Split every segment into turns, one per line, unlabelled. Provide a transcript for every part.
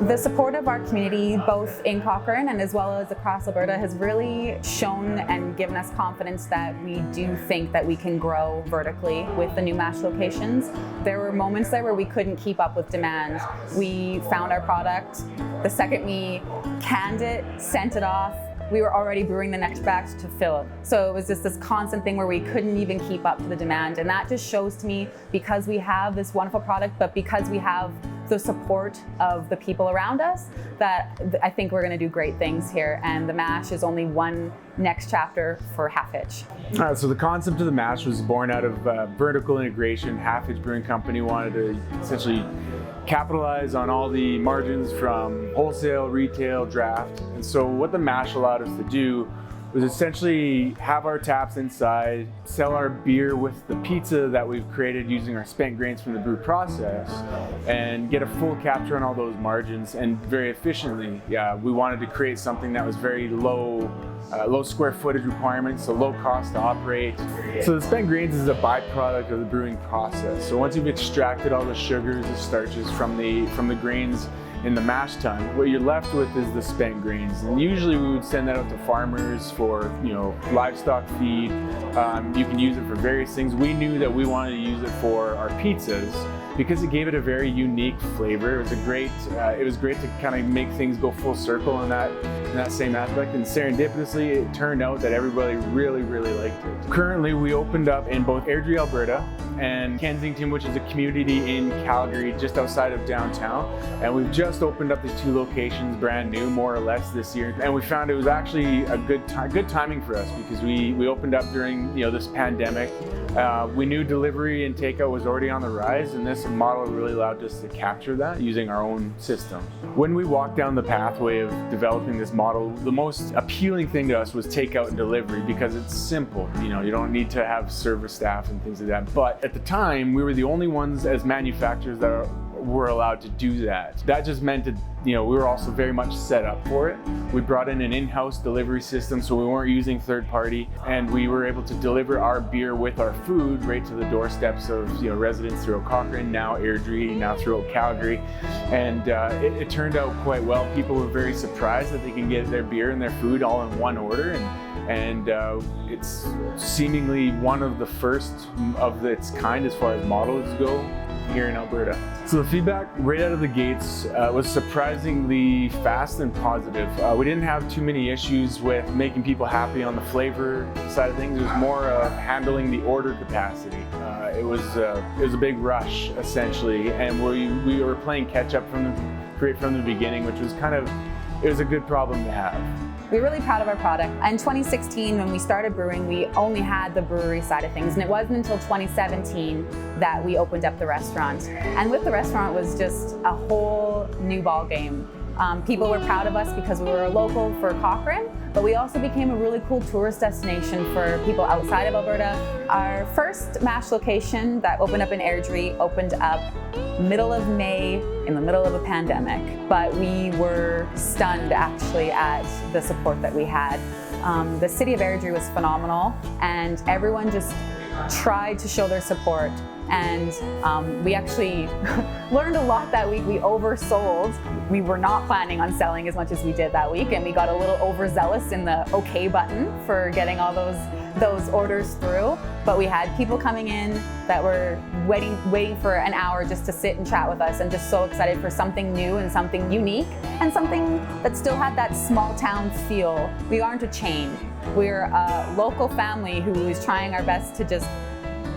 The support of our community, both in Cochrane and as well as across Alberta, has really shown and given us confidence that we do think that we can grow vertically with the new mash locations. There were moments there where we couldn't keep up with demand. We found our product. The second we canned it, sent it off, we were already brewing the next batch to fill it. So it was just this constant thing where we couldn't even keep up to the demand. And that just shows to me, because we have this wonderful product, but because we have the support of the people around us, that I think we're going to do great things here. And the mash is only one next chapter for Hitch.
So the concept of the mash was born out of vertical integration. Hitch Brewing Company wanted to essentially capitalize on all the margins from wholesale, retail, draft. And so what the mash allowed us to do was essentially have our taps inside, sell our beer with the pizza that we've created using our spent grains from the brew process, and get a full capture on all those margins and very efficiently. Yeah, we wanted to create something that was very low square footage requirements, so low cost to operate. So the spent grains is a byproduct of the brewing process. So once you've extracted all the sugars, the starches from the grains in the mash tun, what you're left with is the spent grains. And usually we would send that out to farmers for, livestock feed. You can use it for various things. We knew that we wanted to use it for our pizzas because it gave it a very unique flavor. It was great to kind of make things go full circle in that same aspect. And serendipitously, it turned out that everybody really, really liked it. Currently, we opened up in both Airdrie, Alberta, and Kensington, which is a community in Calgary, just outside of downtown. And we've just opened up these two locations brand new, more or less, this year. And we found it was actually a good timing for us because we opened up during this pandemic. We knew delivery and takeout was already on the rise, and this model really allowed us to capture that using our own system. When we walked down the pathway of developing this model, the most appealing thing to us was takeout and delivery because it's simple. You don't need to have service staff and things like that. But at the time, we were the only ones as manufacturers that were allowed to do that. That just meant that we were also very much set up for it. We brought in an in-house delivery system, so we weren't using third party, and we were able to deliver our beer with our food right to the doorsteps of residents throughout Cochrane, now Airdrie, now throughout Calgary. And it turned out quite well. People were very surprised that they can get their beer and their food all in one order, and it's seemingly one of the first of its kind as far as models go here in Alberta. So the feedback right out of the gates was surprisingly fast and positive. We didn't have too many issues with making people happy on the flavor side of things. It was more of handling the order capacity. It was a big rush essentially, and we were playing catch up from the beginning, which was it was a good problem to have.
We're really proud of our product. In 2016, when we started brewing, we only had the brewery side of things, and it wasn't until 2017 that we opened up the restaurant. And with the restaurant was just a whole new ball game. People were proud of us because we were a local for Cochrane, but we also became a really cool tourist destination for people outside of Alberta. Our first mash location that opened up in Airdrie opened up middle of May in the middle of a pandemic, but we were stunned actually at the support that we had. The city of Airdrie was phenomenal, and everyone just tried to show their support. And we actually learned a lot that week. We oversold. We were not planning on selling as much as we did that week, and we got a little overzealous in the OK button for getting all those orders through. But we had people coming in that were waiting for an hour just to sit and chat with us, and just so excited for something new and something unique and something that still had that small town feel. We aren't a chain. We're a local family who is trying our best to just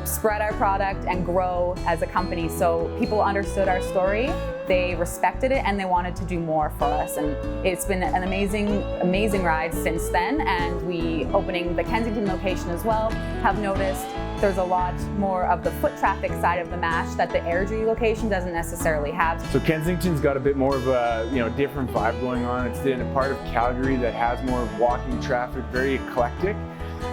spread our product and grow as a company. So people understood our story, they respected it, and they wanted to do more for us. And it's been an amazing ride since then. And we, opening the Kensington location as well, have noticed there's a lot more of the foot traffic side of the mash that the Airdrie location doesn't necessarily have.
So Kensington's got a bit more of a different vibe going on. It's in a part of Calgary that has more walking traffic, very eclectic.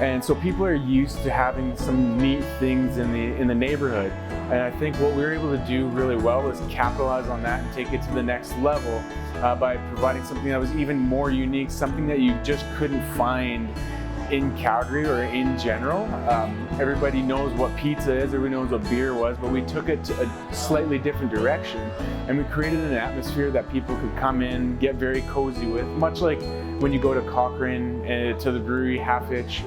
And so people are used to having some neat things in the neighborhood. And I think what we were able to do really well was capitalize on that and take it to the next level by providing something that was even more unique, something that you just couldn't find in Calgary or in general. Everybody knows what pizza is, everybody knows what beer was, but we took it to a slightly different direction, and we created an atmosphere that people could come in, get very cozy with, much like when you go to Cochrane and to the brewery, Hitch.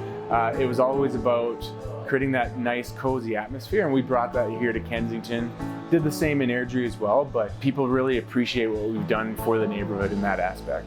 It was always about creating that nice cozy atmosphere, and we brought that here to Kensington. Did the same in Airdrie as well, but people really appreciate what we've done for the neighborhood in that aspect.